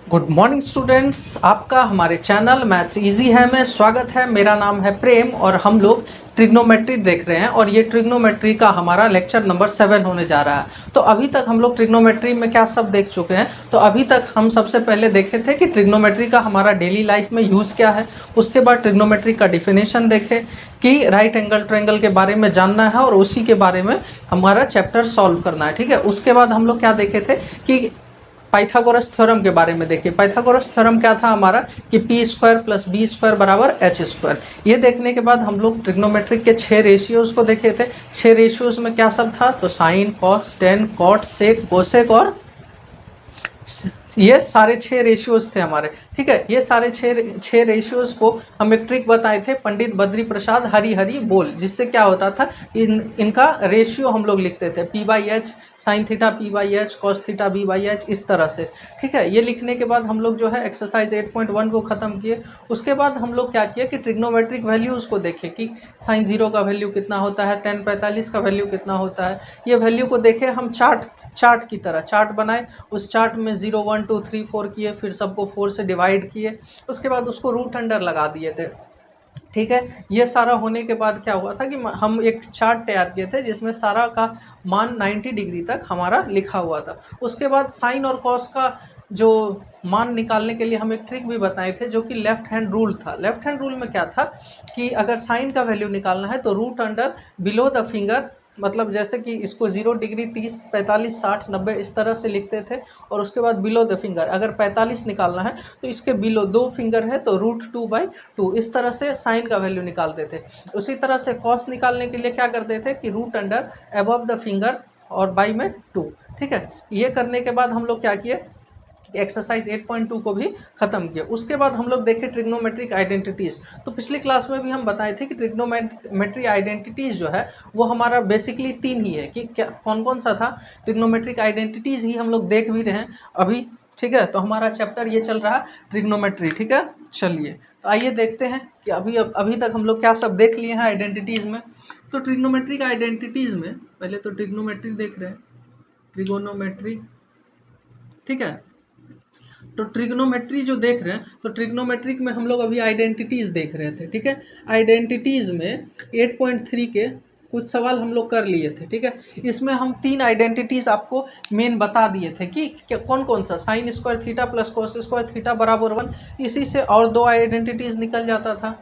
Good morning students, आपका हमारे channel maths easy है में स्वागत है। मेरा नाम है प्रेम और हम लोग ट्रिग्नोमेट्री देख रहे हैं और ये ट्रिग्नोमेट्री का हमारा लेक्चर नंबर 7 होने जा रहा है। तो अभी तक हम लोग ट्रिग्नोमेट्री में क्या सब देख चुके हैं। तो अभी तक हम सबसे पहले देखे थे कि ट्रिग्नोमेट्री का हमारा डेली लाइफ में यूज़ क्या है। उसके बाद ट्रिग्नोमेट्री का डिफिनेशन देखे कि राइट एंगल ट्रायंगल के बारे में जानना है और उसी के बारे में हमारा चैप्टर सॉल्व करना है। ठीक है, उसके बाद हम लोग क्या देखे थे कि पाइथागोरस थ्योरम के बारे में देखिए। पाइथागोरस थ्योरम क्या था हमारा कि P square plus B square बराबर एच स्क्वायर। ये देखने के बाद हम लोग ट्रिग्नोमेट्रिक के 6 रेशियोज को देखे थे। 6 रेशियोज में क्या सब था, तो साइन, कॉस, टेन, कॉट, सेक, कोसेक और ये सारे 6 रेशियोज थे हमारे। ठीक है, ये सारे छः रेशियोज को हम एक ट्रिक बताए थे, पंडित बद्री प्रसाद हरी हरी बोल, जिससे क्या होता था इनका रेशियो हम लोग लिखते थे P by H sine theta P by H cos theta B by H, इस तरह से। ठीक है, ये लिखने के बाद हम लोग जो है एक्सरसाइज 8.1 को ख़त्म किए। उसके बाद हम लोग क्या किए कि ट्रिग्नोमेट्रिक वैल्यूज़ को देखे कि साइन 0 का वैल्यू कितना होता है, टेन 45 का वैल्यू कितना होता है। ये वैल्यू को देखे हम चार्ट की तरह चार्ट बनाए। उस चार्ट में 0 1 2 3 4 किए, फिर सबको 4 से डिवाइड किए, उसके बाद उसको रूट अंडर लगा दिए थे। ठीक है, ये सारा होने के बाद क्या हुआ था कि हम एक चार्ट तैयार किए थे जिसमें सारा का मान 90 डिग्री तक हमारा लिखा हुआ था। उसके बाद साइन और कॉस का जो मान निकालने के लिए हम एक ट्रिक भी बताए थे जो कि लेफ्ट हैंड रूल था। लेफ्ट हैंड रूल में क्या था कि अगर साइन का वैल्यू निकालना है तो root under below the finger, मतलब जैसे कि इसको 0 डिग्री 30 45 60 90 इस तरह से लिखते थे। और उसके बाद बिलो द फिंगर अगर 45 निकालना है तो इसके बिलो 2 फिंगर है तो √2/2, इस तरह से साइन का वैल्यू निकालते थे। उसी तरह से कॉस निकालने के लिए क्या करते थे कि root under above the finger और बाई में 2। ठीक है, ये करने के बाद हम लोग क्या किए, एक्सरसाइज 8.2 को भी खत्म किया। उसके बाद हम लोग देखे ट्रिग्नोमेट्रिक आइडेंटिटीज। तो पिछली क्लास में भी हम बताए थे कि ट्रिग्नोमेट्री आइडेंटिटीज जो है वो हमारा बेसिकली 3 ही है कि क्या कौन कौन सा था। ट्रिग्नोमेट्रिक आइडेंटिटीज ही हम लोग देख भी रहे हैं अभी। ठीक है, तो हमारा चैप्टर ये चल रहा है ट्रिग्नोमेट्री। ठीक है, चलिए तो आइए देखते हैं कि अभी तक हम लोग क्या सब देख लिए हैं आइडेंटिटीज में। तो ट्रिग्नोमेट्रिक आइडेंटिटीज में पहले तो ट्रिग्नोमेट्री देख रहे हैं, ट्रिगोनोमेट्री। ठीक है, तो ट्रिग्नोमेट्री जो देख रहे हैं तो ट्रिग्नोमेट्रिक में हम लोग अभी आइडेंटिटीज़ देख रहे थे। ठीक है, आइडेंटिटीज़ में 8.3 के कुछ सवाल हम लोग कर लिए थे। ठीक है, इसमें हम 3 आइडेंटिटीज़ आपको मेन बता दिए थे कि कौन कौन सा, sign square theta plus cos square theta बराबर 1, इसी से और 2 आइडेंटिटीज़ निकल जाता था।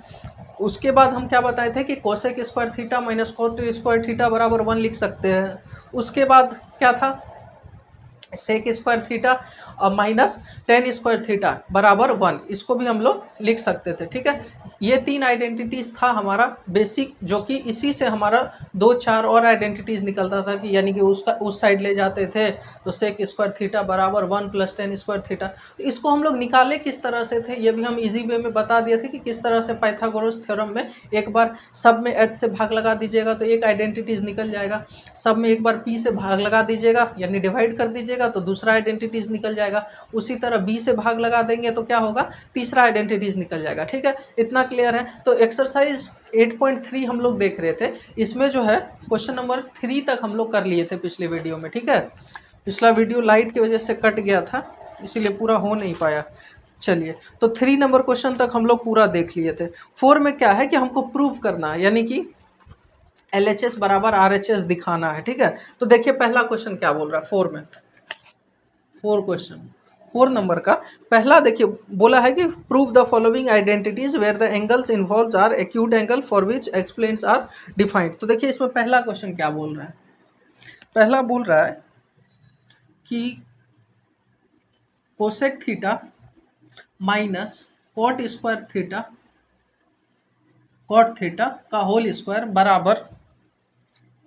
उसके बाद हम क्या बताए थे कि cosec square theta minus cot square theta बराबर 1 लिख सकते हैं। उसके बाद क्या था, सेक स्क्वायर थीटा और माइनस टेन स्क्वायर थीटा बराबर 1, इसको भी हम लोग लिख सकते थे। ठीक है, ये 3 आइडेंटिटीज था हमारा बेसिक, जो कि इसी से हमारा 2-4 और आइडेंटिटीज निकलता था कि यानी कि उसका उस साइड ले जाते थे तो सेक स्क्वायर थीटा बराबर 1 प्लस टेन स्क्वायर थीटा। तो इसको हम लोग निकाले किस तरह से थे, ये भी हम इजी वे में बता दिए थे कि किस तरह से पाइथागोरस थ्योरम में एक बार सब में एच से भाग लगा दीजिएगा तो एक आइडेंटिटीज निकल जाएगा, सब में एक बार पी से भाग लगा दीजिएगा यानी डिवाइड कर दीजिएगा तो दूसरा आइडेंटिटीज निकल जाएगा। उसी तरह बी से भाग लगा देंगे तो क्या होगा, तीसरा आइडेंटिटीज निकल जाएगा। ठीक है, इतना क्लियर है। तो एक्सरसाइज 8.3 हम लोग देख रहे थे, इसमें जो है क्वेश्चन नंबर 3 तक हम लोग कर लिए थे पिछले वीडियो में। ठीक है, पिछला वीडियो लाइट की वजह से कट गया था इसीलिए पूरा हो नहीं पाया। चलिए, तो 3 नंबर क्वेश्चन तक हम लोग पूरा देख लिए थे। 4 में क्या है कि हमको प्रूव करना है, यानी कि LHS बराबर RHS दिखाना है। ठीक है, तो देखिए पहला क्वेश्चन क्या बोल रहा है 4 में। 4 नंबर का पहला देखिए, बोला है कि prove the following identities where the angles involved are acute angle for which explains are defined. तो देखिए इसमें पहला क्वेश्चन क्या बोल रहा है, पहला बोल रहा है कि cosec theta minus cot square theta cot theta का होल स्क्वायर बराबर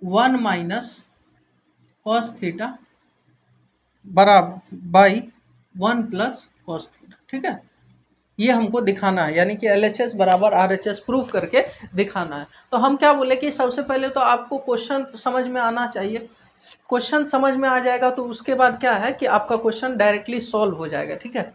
1 माइनस कॉस थीटा बराबर बाई 1 प्लस कॉस थीटा। ठीक है, ये हमको दिखाना है, यानी कि LHS बराबर RHS प्रूफ करके दिखाना है। तो हम क्या बोले कि सबसे पहले तो आपको क्वेश्चन समझ में आना चाहिए। क्वेश्चन समझ में आ जाएगा तो उसके बाद क्या है कि आपका क्वेश्चन डायरेक्टली सॉल्व हो जाएगा। ठीक है,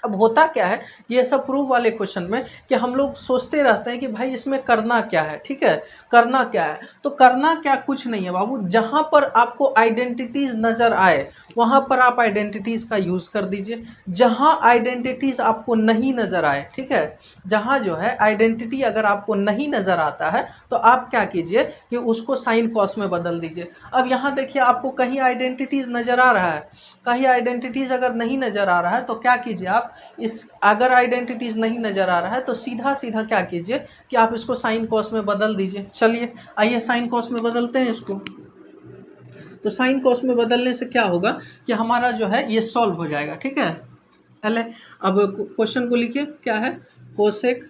अब होता क्या है ये सब प्रूफ वाले क्वेश्चन में कि हम लोग सोचते रहते हैं कि भाई इसमें करना क्या है, ठीक है, करना क्या है। तो करना क्या कुछ नहीं है बाबू, जहां पर आपको आइडेंटिटीज नजर आए वहां पर आप आइडेंटिटीज का यूज कर दीजिए। जहां आइडेंटिटीज आपको नहीं नजर आए, ठीक है, जहां जो है आइडेंटिटी अगर आपको नहीं नजर आता है तो आप क्या कीजिए कि उसको साइन कॉस में बदल दीजिए। अब यहाँ देखिए आपको कहीं आइडेंटिटीज नजर आ रहा है, कहीं आइडेंटिटीज अगर नहीं नजर आ रहा है तो क्या कीजिए आप इस, अगर आइडेंटिटीज नहीं नजर आ रहा है तो सीधा सीधा क्या कीजिए कि आप इसको साइन कॉस में बदल दीजिए। चलिए आइए साइन कॉस में बदलते हैं इसको। तो साइन कॉस में बदलने से क्या होगा कि हमारा जो है ये सॉल्व हो जाएगा, ठीक है। पहले अब क्वेश्चन को लिखिए, क्या है, cosec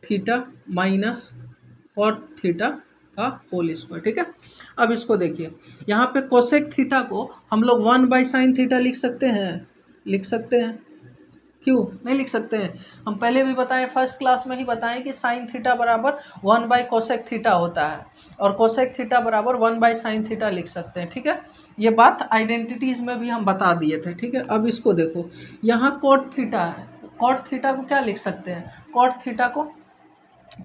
theta minus cot theta का होल स्क्वायर, ठीक है। अब इसको देखिए, यहाँ पे कोसेक थीटा को हम लोग 1/sin थीटा लिख सकते हैं, लिख सकते हैं, क्यों नहीं लिख सकते हैं। हम पहले भी बताएं, फर्स्ट क्लास में ही बताएं कि साइन थीटा बराबर 1/कोसेक थीटा होता है और कोसेक थीटा बराबर 1/sin थीटा लिख सकते हैं, ठीक है। ये बात आइडेंटिटीज में भी हम बता दिए थे, ठीक है। अब इसको देखो, यहाँ कॉट थीटा है, कॉट थीटा को क्या लिख सकते हैं, कॉट थीटा को,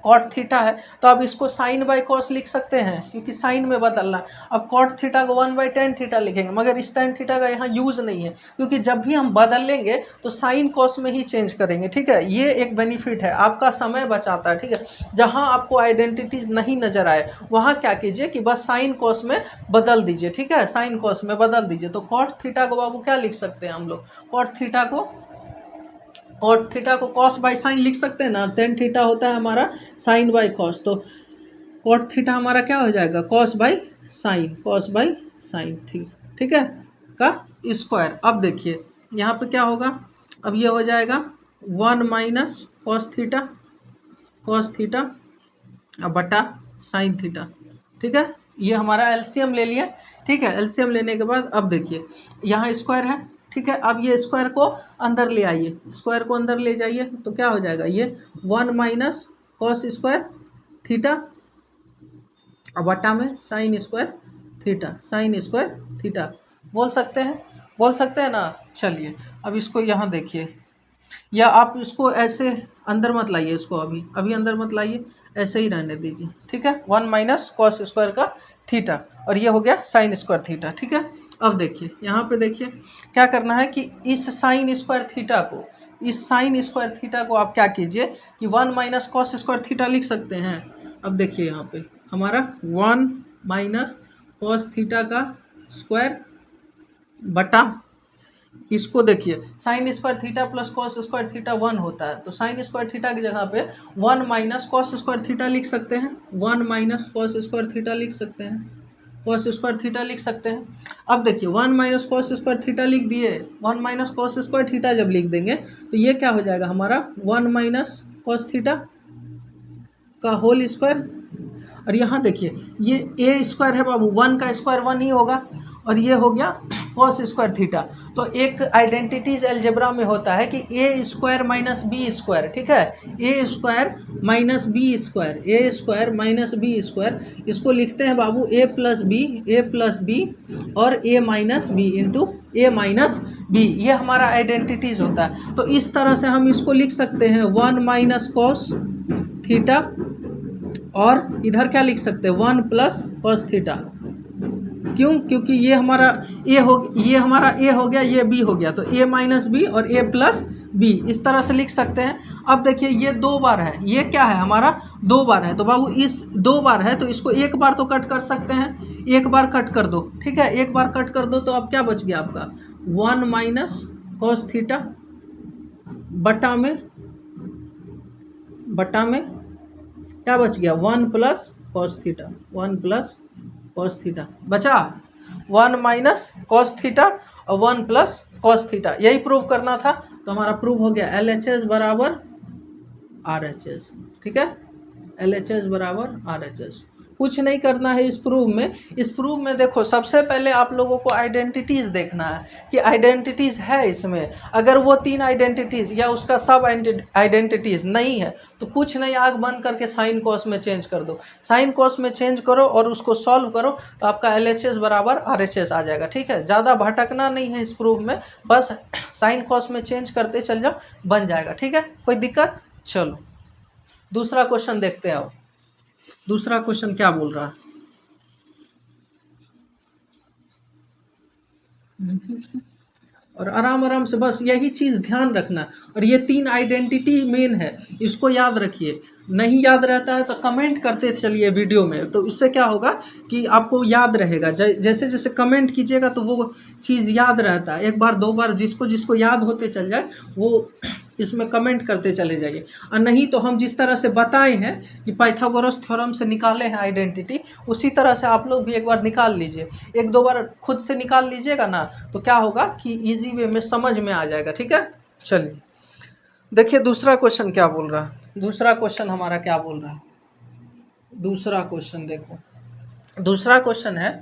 कॉट थीटा है तो अब इसको साइन बाई कॉस लिख सकते हैं क्योंकि साइन में बदलना। अब कॉट थीटा को 1/tan थीटा लिखेंगे, मगर इस tan थीटा का यहाँ यूज नहीं है क्योंकि जब भी हम बदल लेंगे तो साइन कॉस में ही चेंज करेंगे, ठीक है। ये एक बेनिफिट है, आपका समय बचाता है, ठीक है। जहाँ आपको आइडेंटिटीज नहीं नजर आए वहाँ क्या कीजिए कि बस साइन कॉस में बदल दीजिए, ठीक है, साइन कॉस में बदल दीजिए। तो कॉट थीटा को बाबू क्या लिख सकते हैं हम लोग, कॉट थीटा को, कॉट थीटा को कॉस बाई साइन लिख सकते हैं ना, टेन थीटा होता है हमारा साइन बाई कॉस, तो कॉट थीटा हमारा क्या हो जाएगा, cos by sine, cos by sign, ठीक, ठीक है, का स्क्वायर। अब देखिए यहाँ पे क्या होगा, अब ये हो जाएगा 1 minus cos theta, cos theta बटा साइन थीटा, ठीक है। ये हमारा एलसीएम ले लिया, ठीक है। एलसीएम लेने के बाद अब देखिए यहाँ स्क्वायर है, ठीक है। अब ये स्क्वायर को अंदर ले आइए, स्क्वायर को अंदर ले जाइए तो क्या हो जाएगा, ये 1 माइनस कॉस स्क्वायर थीटा और बटा में sign square theta, sine square theta बोल सकते हैं, बोल सकते हैं ना। चलिए अब इसको यहाँ देखिए, या आप इसको ऐसे अंदर मत लाइए, इसको अभी अभी अंदर मत लाइए, ऐसे ही रहने दीजिए, ठीक है। 1 माइनस कॉस स्क्वायर का थीटा और ये हो गया साइन स्क्वायर थीटा, ठीक है। अब देखिए यहाँ पे देखिए क्या करना है कि इस साइन स्क्वायर थीटा को, इस साइन स्क्वायर थीटा को आप क्या कीजिए कि 1 माइनस कॉस स्क्वायर थीटा लिख सकते हैं। अब देखिए यहाँ पे हमारा 1 माइनस कॉस थीटा का स्क्वायर बटा, इसको देखिए sign square theta plus cos square theta 1 होता है, तो साइन स्क्वायर थीटा की जगह पे 1 माइनस कॉस स्क्वायर थीटा लिख सकते हैं, 1 माइनस कॉस स्क्वायर थीटा लिख सकते हैं, कॉस स्क्वायर थीटा लिख सकते हैं। अब देखिए 1 माइनस कॉस स्क्वायर थीटा लिख दिए, 1 माइनस कॉस स्क्वायर थीटा जब लिख देंगे तो ये क्या हो जाएगा हमारा 1 माइनस कॉस थीटा का होल स्क्वायर। और यहाँ देखिए ये ए स्क्वायर है बाबू, 1 का स्क्वायर 1 ही होगा और ये हो गया कॉस स्क्वायर थीटा। तो एक आइडेंटिटीज अलजेब्रा में होता है कि ए स्क्वायर माइनस बी स्क्वायर, ठीक है, ए स्क्वायर माइनस बी स्क्वायर, ए स्क्वायर माइनस बी स्क्वायर, इसको लिखते हैं बाबू ए प्लस बी और ए minus B into A minus B, ये हमारा आइडेंटिटीज होता है। तो इस तरह से हम इसको लिख सकते हैं 1 माइनस कॉस थीटा और इधर क्या लिख सकते हैं 1 प्लस कॉस थीटा, क्यों, क्योंकि ये हमारा ए हो, ये हमारा ए हो गया, ये बी हो गया, तो ए माइनस बी और ए प्लस बी, इस तरह से लिख सकते हैं। अब देखिए ये 2 बार है, ये क्या है हमारा 2 बार है, तो बाबू इस 2 बार है तो इसको एक बार तो कट कर सकते हैं, एक बार कट कर दो, ठीक है, एक बार कट कर दो तो अब क्या बच गया आपका 1 माइनस कॉस थीटा बटा में क्या बच गया 1 plus cos theta, 1 plus cos theta बचा, 1 माइनस कॉस थीटा और 1 प्लस कॉस थीटा, यही प्रूव करना था। तो हमारा प्रूव हो गया LHS बराबर RHS, ठीक है, LHS बराबर RHS। कुछ नहीं करना है इस प्रूफ में। इस प्रूफ में देखो सबसे पहले आप लोगों को आइडेंटिटीज़ देखना है कि आइडेंटिटीज़ है इसमें। अगर वो 3 आइडेंटिटीज़ या उसका सब आइडेंटिटीज़ नहीं है तो कुछ नहीं, आग बंद करके साइन कॉस में चेंज कर दो। साइन कॉस में चेंज करो और उसको सॉल्व करो तो आपका LHS बराबर RHS आ जाएगा। ठीक है, ज़्यादा भटकना नहीं है इस प्रूफ में, बस साइन कॉस में चेंज करते चल जाओ, बन जाएगा। ठीक है, कोई दिक्कत? चलो दूसरा क्वेश्चन देखते आओ। दूसरा क्वेश्चन क्या बोल रहा है? और आराम आराम से बस यही चीज़ ध्यान रखना। और ये 3 आइडेंटिटी मेन है, इसको याद रखिए। नहीं याद रहता है तो कमेंट करते चलिए वीडियो में, तो इससे क्या होगा कि आपको याद रहेगा। जैसे जैसे कमेंट कीजिएगा तो वो चीज़ याद रहता है। एक बार 2 बार जिसको जिसको याद होते चल जाए वो इसमें कमेंट करते चले जाइए। और नहीं तो हम जिस तरह से बताए हैं कि पाइथागोरस थ्योरम से निकाले हैं आइडेंटिटी, उसी तरह से आप लोग भी एक बार निकाल लीजिए। 1-2 बार खुद से निकाल लीजिएगा ना तो क्या होगा कि इजी वे में समझ में आ जाएगा। ठीक है, चलिए देखिए दूसरा क्वेश्चन क्या बोल रहा है। दूसरा क्वेश्चन हमारा क्या बोल रहा है? दूसरा क्वेश्चन देखो, दूसरा क्वेश्चन है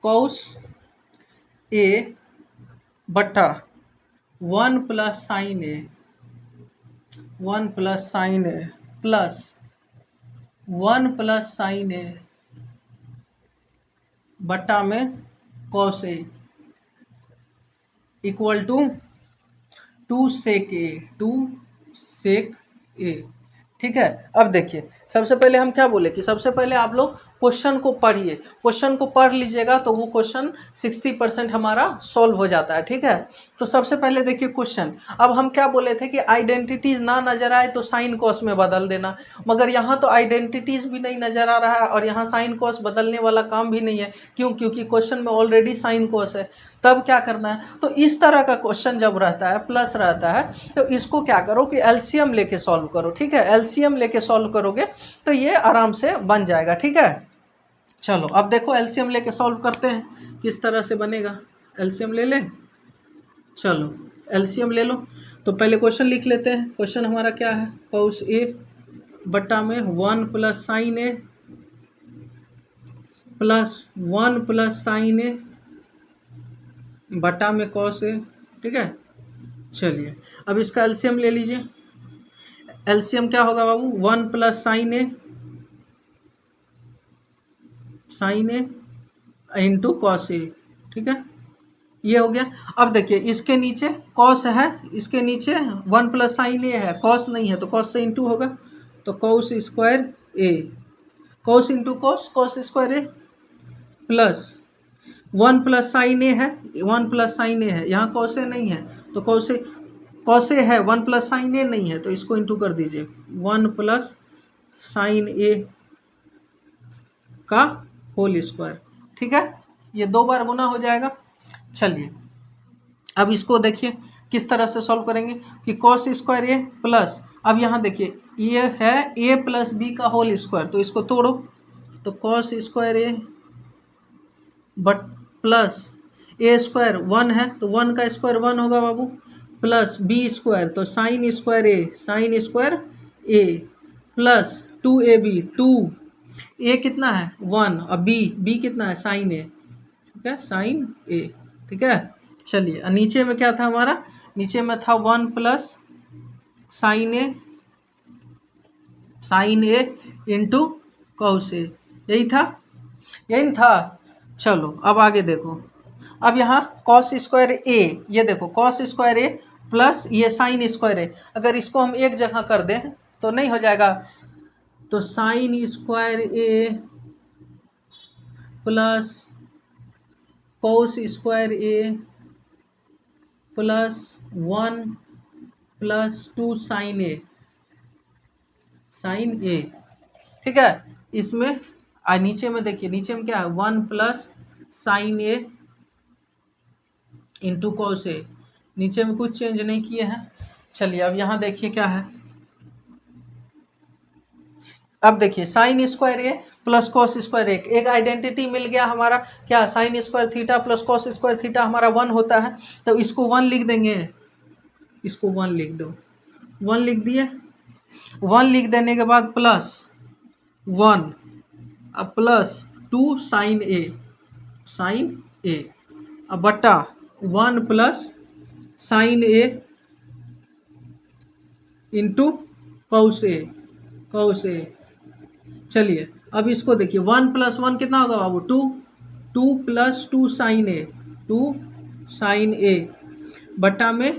कॉस A बटा 1 plus sine A, 1 plus sine A plus 1 plus sine A बटा में cos A equal to 2 sec A, 2 sec A। ठीक है, अब देखिए सबसे पहले हम क्या बोले कि सबसे पहले आप लोग क्वेश्चन को पढ़िए। क्वेश्चन को पढ़ लीजिएगा तो वो क्वेश्चन 60% हमारा सॉल्व हो जाता है। ठीक है, तो सबसे पहले देखिए क्वेश्चन। अब हम क्या बोले थे कि आइडेंटिटीज़ ना नज़र आए तो साइन कॉस में बदल देना, मगर यहाँ तो आइडेंटिटीज़ भी नहीं नज़र आ रहा है और यहाँ साइन कॉस बदलने वाला काम भी नहीं है। क्यों? क्योंकि क्वेश्चन में ऑलरेडी साइन कॉस है। तब क्या करना है, तो इस तरह का क्वेश्चन जब रहता है प्लस रहता है तो इसको क्या करो कि एलसीएम लेके सॉल्व करो। ठीक है, एलसीएम लेके सॉल्व करोगे तो ये आराम से बन जाएगा। ठीक है, चलो अब देखो एलसीएम लेके सॉल्व करते हैं किस तरह से बनेगा। एलसीएम ले लें, चलो एलसीएम ले लो। तो पहले क्वेश्चन लिख लेते हैं। क्वेश्चन हमारा क्या है, कॉस A बटा में 1 plus sine A plus 1 plus sine A बटा में कॉस A। ठीक है, चलिए अब इसका एलसीएम ले लीजिए। एलसीएम क्या होगा बाबू, 1 plus sine A into cos A। ठीक है, ये हो गया। अब देखिए इसके नीचे कॉस है, इसके नीचे 1 प्लस साइन A है, कॉस नहीं है तो कॉस से इंटू होगा, तो cos square A, cos into cos, cos square A plus 1 plus sine A है, 1 प्लस साइन A है, यहाँ कॉस A नहीं है तो कॉस A है, 1 प्लस साइन A नहीं है तो इसको इंटू कर दीजिए, 1 प्लस साइन A का होल स्क्वायर। ठीक है, ये 2 बार गुना हो जाएगा। चलिए अब इसको देखिए किस तरह से सॉल्व करेंगे कि कॉस स्क्वायर A प्लस, अब यहाँ देखिए ये है A प्लस B का होल स्क्वायर, तो इसको तोड़ो तो cos square A but plus A square 1 है तो 1 का स्क्वायर 1 होगा बाबू, प्लस B स्क्वायर तो sine square A, sine square A plus 2AB, 2 A कितना है 1 और B कितना है साइन A। ठीक है, साइन A। ठीक है, चलिए नीचे में क्या था हमारा, नीचे में था 1 plus sign A into cos A, यही था। चलो अब आगे देखो, अब यहाँ कॉस स्क्वायर ए, ये देखो कॉस स्क्वायर ए प्लस ये साइन स्क्वायर ए, अगर इसको हम एक जगह कर दें तो नहीं हो जाएगा, तो साइन स्क्वायर ए प्लस कॉस स्क्वायर ए प्लस 1 प्लस 2 साइन ए, ठीक है। इसमें नीचे में देखिए, नीचे में क्या है 1 plus sign A into cos A, नीचे में कुछ चेंज नहीं किए हैं। चलिए अब यहाँ देखिए क्या है, अब देखिए साइन स्क्वायर ए प्लस कॉस स्क्वायर ए, एक आइडेंटिटी मिल गया हमारा, क्या sign square theta plus cos square theta हमारा 1 होता है, तो इसको 1 लिख देंगे, इसको 1 लिख दो, 1 लिख दिए। 1 लिख देने के बाद प्लस 1, अब प्लस 2 साइन ए अब बटा 1 plus sign A into cos A. चलिए अब इसको देखिए, 1 प्लस 1 कितना होगा बाबू? 2 प्लस 2 साइन ए बटा में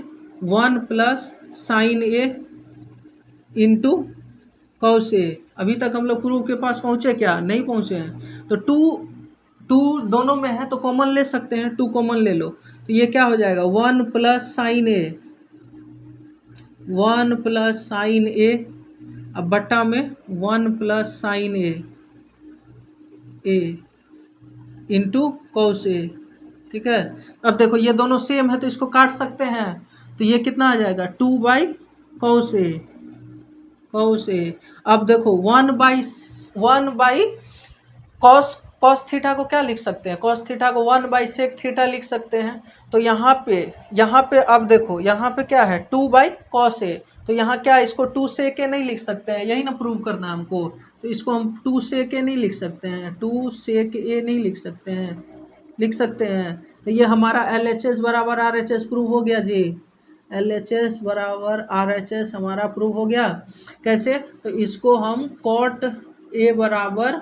1 plus sign A into cos A. अभी तक हम लोग प्रूफ के पास पहुँचे क्या? नहीं पहुँचे हैं। तो 2 दोनों में है तो कॉमन ले सकते हैं, 2 कॉमन ले लो तो ये क्या हो जाएगा? 1 प्लस साइन ए अब बटा में 1 plus sign A into cos A. ठीक है, अब देखो ये दोनों सेम है तो इसको काट सकते हैं, तो ये कितना आ जाएगा? 2 बाई कॉस ए। अब देखो 1 बाई कॉस थीटा को क्या लिख सकते हैं? कॉस थीटा को 1 बाई सेक थीटा लिख सकते हैं। तो यहाँ पे अब देखो यहाँ पे क्या है? 2 बाई कॉस ए, तो यहाँ क्या इसको 2 सेक ए नहीं लिख सकते हैं? यही ना प्रूव करना है हमको, तो इसको हम 2 सेक ए नहीं लिख सकते हैं, 2 सेक ए नहीं लिख सकते हैं। तो ये हमारा LHS बराबर RHS प्रूव हो गया जी। LHS बराबर RHS हमारा प्रूव हो गया। कैसे? तो इसको हम कॉट ए बराबर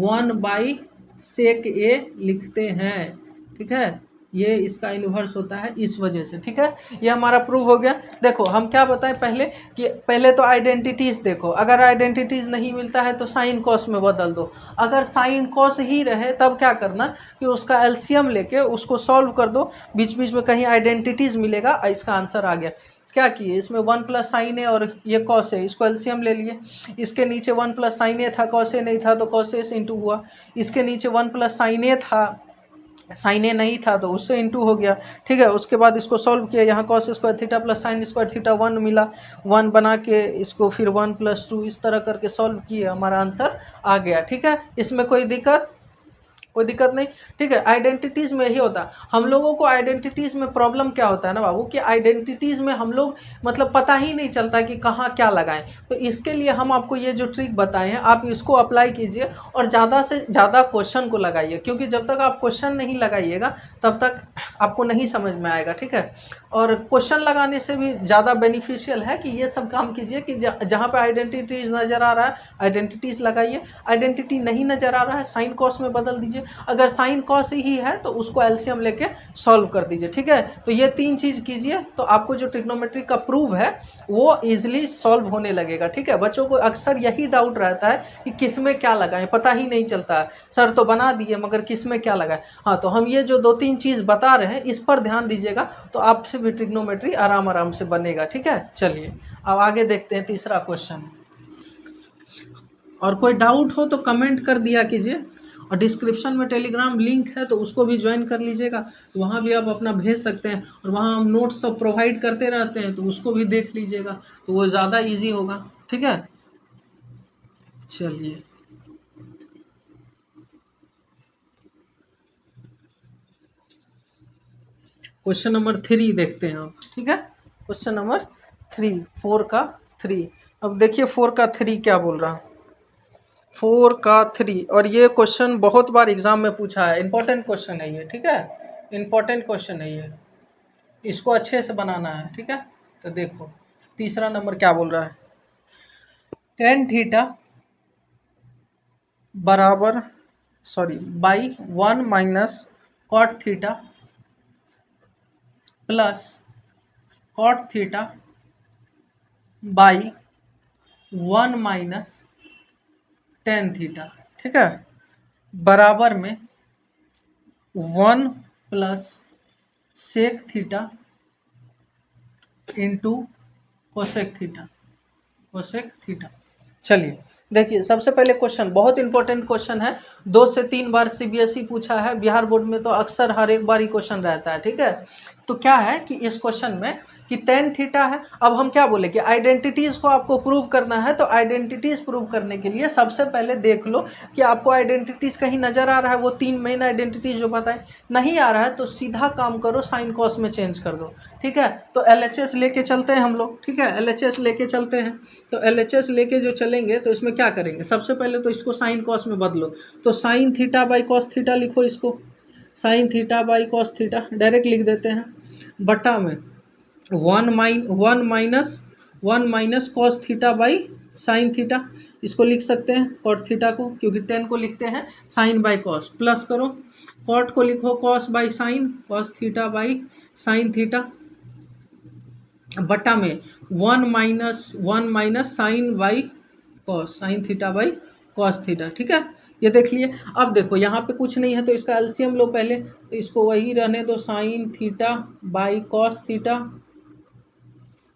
1 बाई सेक ए लिखते हैं। ठीक है, ये इसका इन्वर्स होता है इस वजह से। ठीक है, ये हमारा प्रूव हो गया। देखो हम क्या बताएं पहले तो आइडेंटिटीज देखो, अगर आइडेंटिटीज नहीं मिलता है तो साइन कॉस में बदल दो। अगर साइन कॉस ही रहे तब क्या करना कि उसका एलसीएम लेके उसको सॉल्व कर दो, बीच बीच में कहीं आइडेंटिटीज मिलेगा, इसका आंसर आ गया। क्या किए? इसमें 1 प्लस साइन ए और ये कॉस है, इसको एलसीएम ले लिए। इसके नीचे 1 प्लस साइन ए था, कॉस ए नहीं था तो कॉस ए से इंटू हुआ। इसके नीचे 1 प्लस साइन ए था, साइन ए नहीं था तो उससे इंटू हो गया। ठीक है, उसके बाद इसको सॉल्व किया, यहाँ cos square theta plus sign square theta 1 मिला, 1 बना के इसको फिर 1 प्लस 2 इस तरह करके सॉल्व किए, हमारा आंसर आ गया। ठीक है, इसमें कोई दिक्कत नहीं। ठीक है, आइडेंटिटीज में यही होता है। हम लोगों को आइडेंटिटीज में प्रॉब्लम क्या होता है ना बाबू, कि आइडेंटिटीज में हम लोग मतलब पता ही नहीं चलता कि कहाँ क्या लगाएं। तो इसके लिए हम आपको ये जो ट्रिक बताए हैं आप इसको अप्लाई कीजिए और ज़्यादा से ज़्यादा क्वेश्चन को लगाइए, क्योंकि जब तक आप क्वेश्चन नहीं लगाइएगा तब तक आपको नहीं समझ में आएगा। ठीक है, और क्वेश्चन लगाने से भी ज़्यादा बेनिफिशियल है कि ये सब काम कीजिए कि जहाँ पे आइडेंटिटीज नज़र आ रहा है आइडेंटिटीज लगाइए, आइडेंटिटी नहीं नज़र आ रहा है साइन कॉस में बदल दीजिए, अगर साइन कॉस ही है तो उसको एलसीएम लेके सॉल्व कर दीजिए। ठीक है, तो ये 3 चीज़ कीजिए तो आपको जो ट्रिग्नोमेट्री का प्रूव है वो ईजिली सॉल्व होने लगेगा। ठीक है, बच्चों को अक्सर यही डाउट रहता है कि किस में क्या लगाएं, पता ही नहीं चलता है, सर तो बना दिए मगर किस में क्या लगाएं। हाँ, तो हम ये जो 2-3 चीज़ बता रहे हैं इस पर ध्यान दीजिएगा तो आपसे भी ट्रिग्नोमेट्री आराम से बनेगा। ठीक है, चलिए अब आगे देखते हैं तीसरा क्वेश्चन। और कोई डाउट हो तो कमेंट कर दिया कीजिए, और डिस्क्रिप्शन में टेलीग्राम लिंक है तो उसको भी ज्वाइन कर लीजिएगा, तो वहाँ भी आप अपना भेज सकते हैं, और वहाँ हम नोट्स सब प्रोवाइड करते रहते हैं तो उसको भी देख लीजिएगा, तो वो ज़्यादा इजी होगा। ठीक है, चलिए क्वेश्चन नंबर 3 देखते हैं आप। ठीक है, क्वेश्चन नंबर 3, 4 का 3। अब देखिए 4 का 3 क्या बोल रहा है। 4 का 3, और ये क्वेश्चन बहुत बार एग्जाम में पूछा है, इंपॉर्टेंट क्वेश्चन है ये। ठीक है, इंपॉर्टेंट क्वेश्चन है ये, इसको अच्छे से बनाना है। ठीक है, तो देखो तीसरा नंबर क्या बोल रहा है। टेन थीटा बराबर by 1 minus cot theta plus cot theta by 1 minus tan theta. ठीक है, बराबर में 1 plus sec theta into cosec theta. चलिए देखिए, सबसे पहले क्वेश्चन बहुत इंपॉर्टेंट क्वेश्चन है, 2 से 3 बार CBSE पूछा है, बिहार बोर्ड में तो अक्सर हर एक बार ही क्वेश्चन रहता है। ठीक है, तो क्या है कि इस क्वेश्चन में कि tan थीटा है। अब हम क्या बोले कि आइडेंटिटीज़ को आपको प्रूव करना है, तो आइडेंटिटीज़ प्रूव करने के लिए सबसे पहले देख लो कि आपको आइडेंटिटीज़ कहीं नज़र आ रहा है, वो 3 मेन आइडेंटिटीज़ जो बताए। नहीं आ रहा है तो सीधा काम करो, साइन कॉस में चेंज कर दो, ठीक है। तो LHS लेके चलते हैं हम लोग, ठीक है, LHS लेके चलते हैं। तो LHS लेके जो चलेंगे तो इसमें क्या करेंगे, सबसे पहले तो इसको साइन कॉस में बदलो। तो sign theta by cos theta लिखो, इसको sign theta by cos theta direct लिख देते हैं, बटा में one minus cos theta by sine theta, इसको लिख सकते हैं कॉट थीटा को, क्योंकि 10 को लिखते हैं साइन बाई कॉस, प्लस करो कॉट को लिखो cos by sine, cos theta by sine theta, बटा में one minus sine by cos, sine theta by cos theta, ठीक है। ये देख लिए। अब देखो यहाँ पे कुछ नहीं है तो इसका एलसीएम लो पहले, तो इसको वही रहने दो, sign theta by cos theta,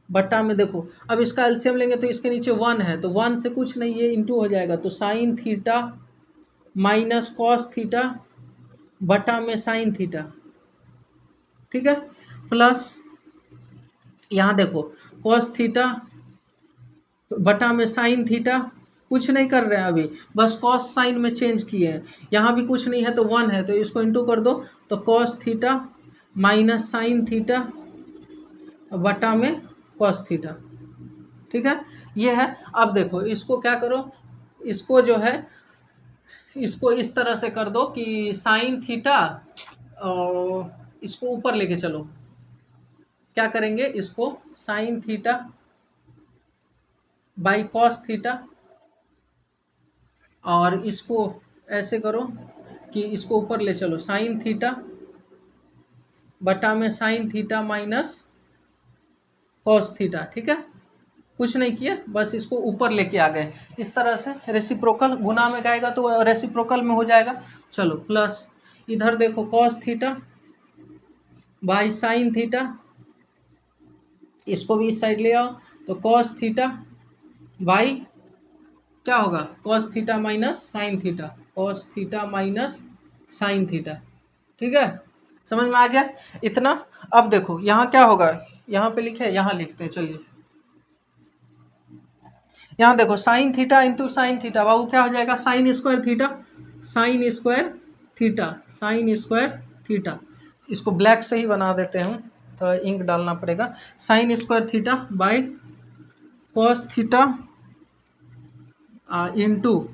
बटा में देखो अब इसका एलसीएम लेंगे तो इसके नीचे 1 है, तो 1 से कुछ नहीं है, इंटू हो जाएगा, तो sign theta minus cos theta बटा में साइन थीटा, ठीक है, प्लस यहाँ देखो कॉस थीटा बटा में साइन थीटा, कुछ नहीं कर रहे हैं अभी, बस कॉस साइन में चेंज किए हैं, यहाँ भी कुछ नहीं है तो 1 है, तो इसको इंटू कर दो, तो cos theta minus sign theta बटा में कॉस थीटा, ठीक है, ये है। अब देखो इसको क्या करो, इसको जो है इसको इस तरह से कर दो कि साइन थीटा और इसको ऊपर लेके चलो, क्या करेंगे, इसको sign theta by cos theta, और इसको ऐसे करो कि इसको ऊपर ले चलो, साइन थीटा बटा में sign theta minus cos theta, ठीक है, कुछ नहीं किया, बस इसको ऊपर लेके आ गए। इस तरह से रेसिप्रोकल गुना में गएगा तो रेसिप्रोकल में हो जाएगा। चलो प्लस इधर देखो cos theta by sine theta, इसको भी इस साइड ले आओ, तो कॉस थीटा बाई क्या होगा, cos theta minus sine theta, cos theta minus sine theta, ठीक है, समझ में आ गया इतना। अब देखो यहाँ क्या होगा, यहाँ पे लिखे, यहाँ लिखते हैं, चलिए यहाँ देखो sine theta into sine theta, बाबू क्या हो जाएगा, sine square theta, sine square theta, sine square theta, इसको ब्लैक से ही बना देते हैं, तो इंक डालना पड़ेगा, sine square theta by cos theta into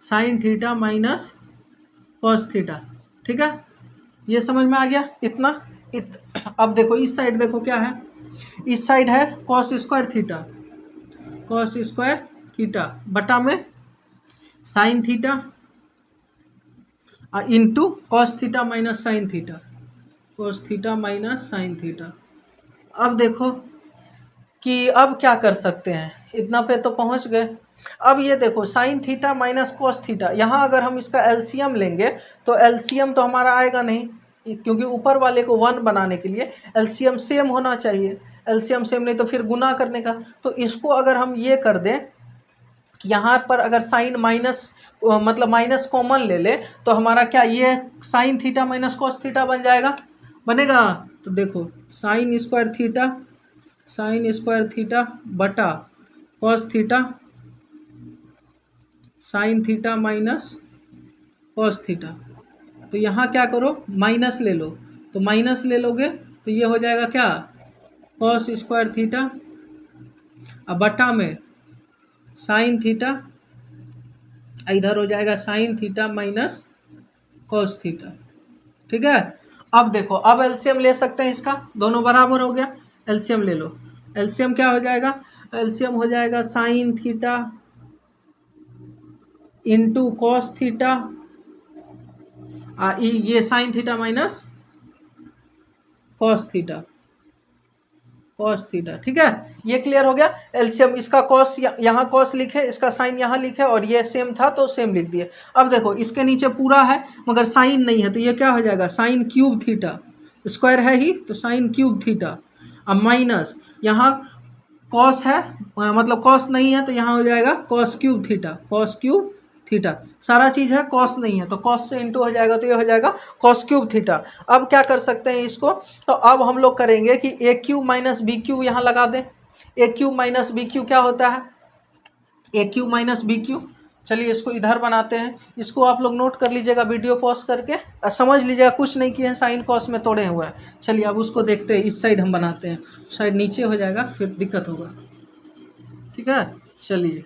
sine theta minus cos theta, ठीक है, ये समझ में आ गया इतना। अब देखो इस साइड देखो क्या है, इस साइड है cos square theta, cos square theta बटा में sign theta into cos theta minus sine theta, cos theta minus sine theta. अब देखो कि अब क्या कर सकते हैं, इतना पे तो पहुंच गए। अब ये देखो sine theta minus cos theta, यहाँ अगर हम इसका एलसीएम लेंगे तो एलसीएम तो हमारा आएगा नहीं, क्योंकि ऊपर वाले को 1 बनाने के लिए एलसीएम सेम होना चाहिए, एलसीएम सेम नहीं तो फिर गुना करने का। तो इसको अगर हम ये कर दें कि यहाँ पर अगर साइन माइनस मतलब माइनस कॉमन ले ले, तो हमारा क्या ये sine theta minus cos theta बन जाएगा, बनेगा। तो देखो साइन स्क्वायर थीटा बटा cos theta sine theta minus cos theta, तो यहाँ क्या करो माइनस ले लो, तो माइनस ले लोगे तो ये हो जाएगा क्या, कॉस स्क्वायर थीटा अब बटा में साइन थीटा, इधर हो जाएगा sine theta minus cos theta, ठीक है। अब देखो अब एलसीएम ले सकते हैं इसका, दोनों बराबर हो गया, एलसीएम ले लो, एलसीएम क्या हो जाएगा, एलसीएम हो जाएगा sine theta into cos theta, ये sine theta minus cos theta, ठीक है, ये क्लियर हो गया। एलसीएम इसका कॉस यहाँ कॉस लिखे, इसका साइन यहाँ लिखे, और ये सेम था तो सेम लिख दिए। अब देखो इसके नीचे पूरा है मगर साइन नहीं है, तो ये क्या हो जाएगा, साइन क्यूब थीटा, स्क्वायर है ही तो साइन क्यूब थीटा, अब माइनस यहाँ कॉस है मतलब कॉस नहीं है तो यहाँ हो जाएगा cos cube theta, cos cube theta, सारा चीज़ है, कॉस नहीं है, तो कॉस से इंटू हो जाएगा तो ये हो जाएगा कॉस क्यूब थीटा। अब क्या कर सकते हैं इसको, तो अब हम लोग करेंगे कि ए क्यू माइनस बी क्यू यहाँ लगा दें। ए क्यू माइनस बी क्यू क्या होता है, A cube minus B Q. चलिए इसको इधर बनाते हैं, इसको आप लोग नोट कर लीजिएगा वीडियो पॉज करके और समझ लीजिएगा, कुछ नहीं किए हैं, साइन कॉस में तोड़े हुए हैं। चलिए अब उसको देखते हैं, इस साइड हम बनाते हैं, साइड नीचे हो जाएगा फिर दिक्कत होगा, ठीक है। चलिए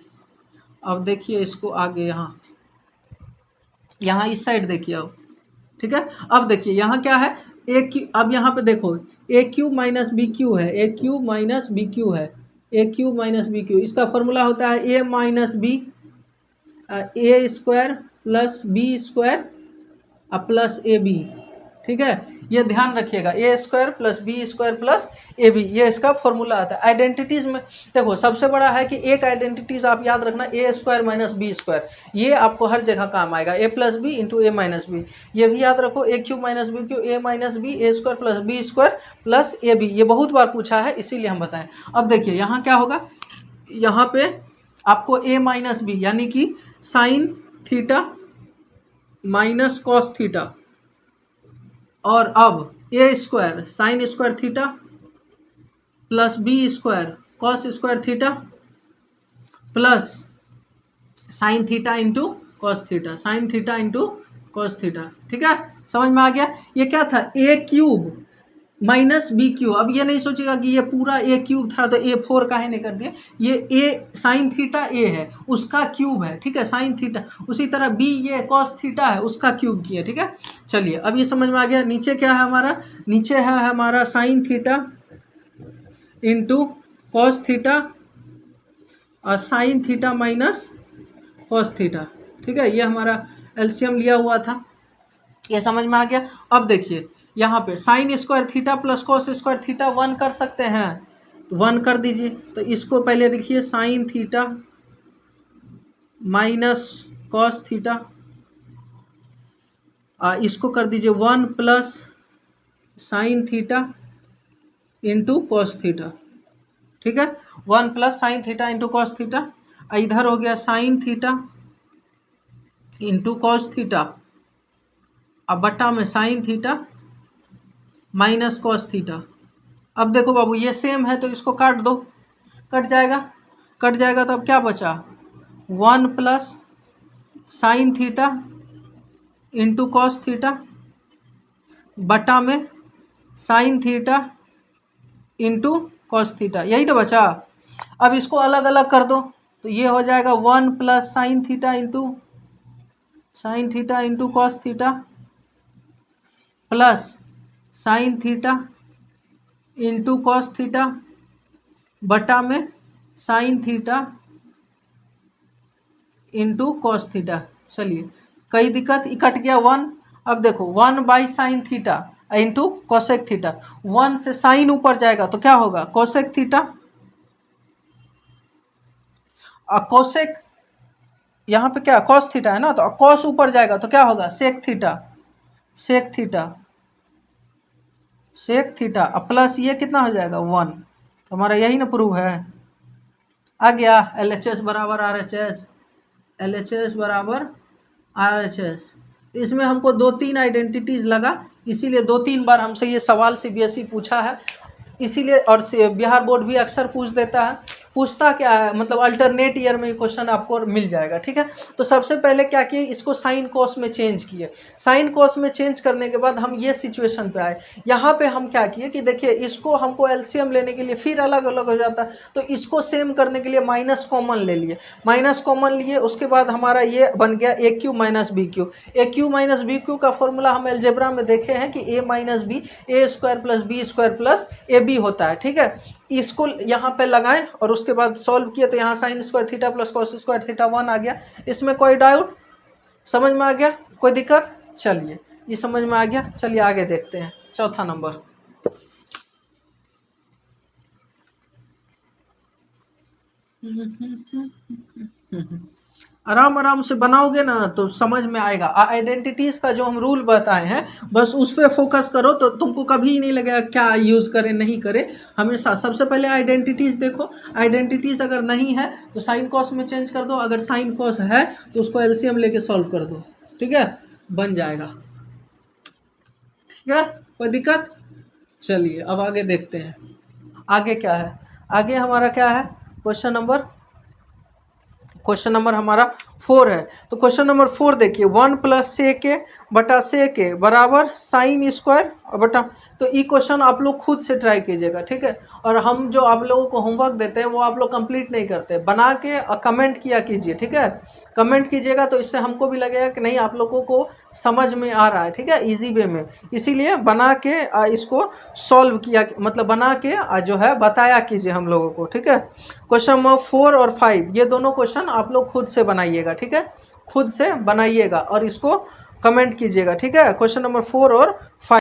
अब देखिए इसको आगे, यहाँ इस साइड देखिए अब, ठीक है। अब देखिए यहाँ क्या है, ए क्यू, अब यहाँ पे देखो A cube minus B cube है, A cube minus B cube है, A cube minus B cube, इसका फॉर्मूला होता है A minus B, A square plus B square plus A B, ठीक है। ये ध्यान रखिएगा, A square plus B square plus A B, ये इसका फॉर्मूला आता है। आइडेंटिटीज में देखो सबसे बड़ा है कि एक आइडेंटिटीज आप याद रखना, A square minus B square, ये आपको हर जगह काम आएगा, A plus B into A minus B. ये भी याद रखो, A cube minus B cube, A minus B, A square plus B square plus A B, ये बहुत बार पूछा है इसीलिए हम बताएं। अब देखिए यहाँ क्या होगा, यहाँ पे आपको ए माइनस बी यानी कि sine theta minus cos theta, और अब A square sine square theta plus B square cos square theta plus sine theta into cos theta, sine theta into cos theta, ठीक है। समझ में आ गया। ये क्या था, A cube minus B cube. अब ये नहीं सोचेगा कि ये पूरा ए क्यूब था तो ए फोर काहे नहीं कर दिया, ये ए साइन थीटा ए है उसका क्यूब है, ठीक है, साइन थीटा। उसी तरह बी ये कॉस थीटा है उसका क्यूब किया, ठीक है। चलिए अब ये समझ में आ गया। नीचे क्या है हमारा, नीचे है हमारा sine theta into cos theta और sine theta minus cos theta, ठीक है। ये हमारा एलसीएम लिया हुआ था, ये समझ में आ गया। अब देखिए यहाँ पे sign square theta plus cos square theta 1 कर सकते हैं, तो 1 कर दीजिए। तो इसको पहले लिखिए sign theta minus cos theta, इसको कर दीजिए 1 plus sine theta into cos theta, ठीक है। 1 plus sine theta into cos theta, इधर हो गया sign theta into cos theta, अब बट्टा में sign theta minus cos theta. अब देखो बाबू ये सेम है तो इसको काट दो, कट जाएगा, कट जाएगा। तो अब क्या बचा, 1 plus sine theta into cos theta बटा में sign theta into cos theta, यही तो बचा। अब इसको अलग अलग कर दो तो ये हो जाएगा 1 plus sine theta into cos theta plus sine theta into cos theta बटा में sign theta into cos theta. चलिए कई दिक्कत, कट गया 1। अब देखो 1 by sine theta into cosec theta, 1 से साइन ऊपर जाएगा तो क्या होगा कोसेक थीटा, कोसेक यहाँ पे क्या कॉस थीटा है ना, तो कॉस ऊपर जाएगा तो क्या होगा sec theta, sec theta, sec theta plus ये कितना हो जाएगा 1। तो हमारा यही ना प्रूव है, आ गया। LHS बराबर RHS, LHS बराबर RHS। इसमें हमको 2-3 आइडेंटिटीज लगा, इसीलिए 2-3 बार हमसे ये सवाल CBSE पूछा है, इसीलिए। और बिहार बोर्ड भी अक्सर पूछ देता है, पूछता क्या है मतलब अल्टरनेट ईयर में क्वेश्चन आपको मिल जाएगा, ठीक है। तो सबसे पहले क्या किए, इसको साइन कॉस में चेंज किए। साइन कॉस में चेंज करने के बाद हम ये सिचुएशन पे आए, यहाँ पे हम क्या किए कि देखिए इसको हमको एलसीएम लेने के लिए फिर अलग अलग हो जाता है, तो इसको सेम करने के लिए माइनस कॉमन ले लिए, माइनस कॉमन लिए। उसके बाद हमारा ये बन गया A cube minus B cube. A cube minus B cube का फॉर्मूला हम एलजेब्रा में देखे हैं कि A minus B A square plus B square plus A B होता है, ठीक है। इसको यहाँ पे लगाएं और उसके बाद सॉल्व किए तो यहाँ sign square theta plus cos square theta 1 आ गया। इसमें कोई डाउट, समझ में आ गया, कोई दिक्कत। चलिए ये समझ में आ गया, चलिए आगे देखते हैं चौथा नंबर। आराम आराम से बनाओगे ना तो समझ में आएगा। आइडेंटिटीज का जो हम रूल बताए हैं बस उस पर फोकस करो तो तुमको कभी नहीं लगेगा क्या यूज़ करें नहीं करें। हमेशा सबसे पहले आइडेंटिटीज देखो, आइडेंटिटीज अगर नहीं है तो साइन कॉस में चेंज कर दो, अगर साइन कॉस है तो उसको एलसीएम लेके सॉल्व कर दो, ठीक है, बन जाएगा। ठीक है, कोई दिक्कत? चलिए अब आगे देखते हैं आगे क्या है। आगे हमारा क्या है, क्वेश्चन नंबर हमारा 4 है। तो क्वेश्चन नंबर 4 देखिए, 1 प्लस सेक ए बटा सेक ए बराबर साइन स्क्वायर बटा। तो ये क्वेश्चन आप लोग खुद से ट्राई कीजिएगा, ठीक है। और हम जो आप लोगों को होमवर्क देते हैं वो आप लोग कंप्लीट नहीं करते, बना के कमेंट किया कीजिए, ठीक है। कमेंट कीजिएगा तो इससे हमको भी लगेगा कि नहीं आप लोगों को समझ में आ रहा है, ठीक है, इजी वे में। इसीलिए बना के इसको सॉल्व किया, मतलब बना के जो है बताया कीजिए हम लोगों को, ठीक है। क्वेश्चन नंबर 4 और 5 ये दोनों क्वेश्चन आप लोग खुद से बनाइएगा, ठीक है, खुद से बनाइएगा और इसको कमेंट कीजिएगा, ठीक है। क्वेश्चन नंबर 4 और 5।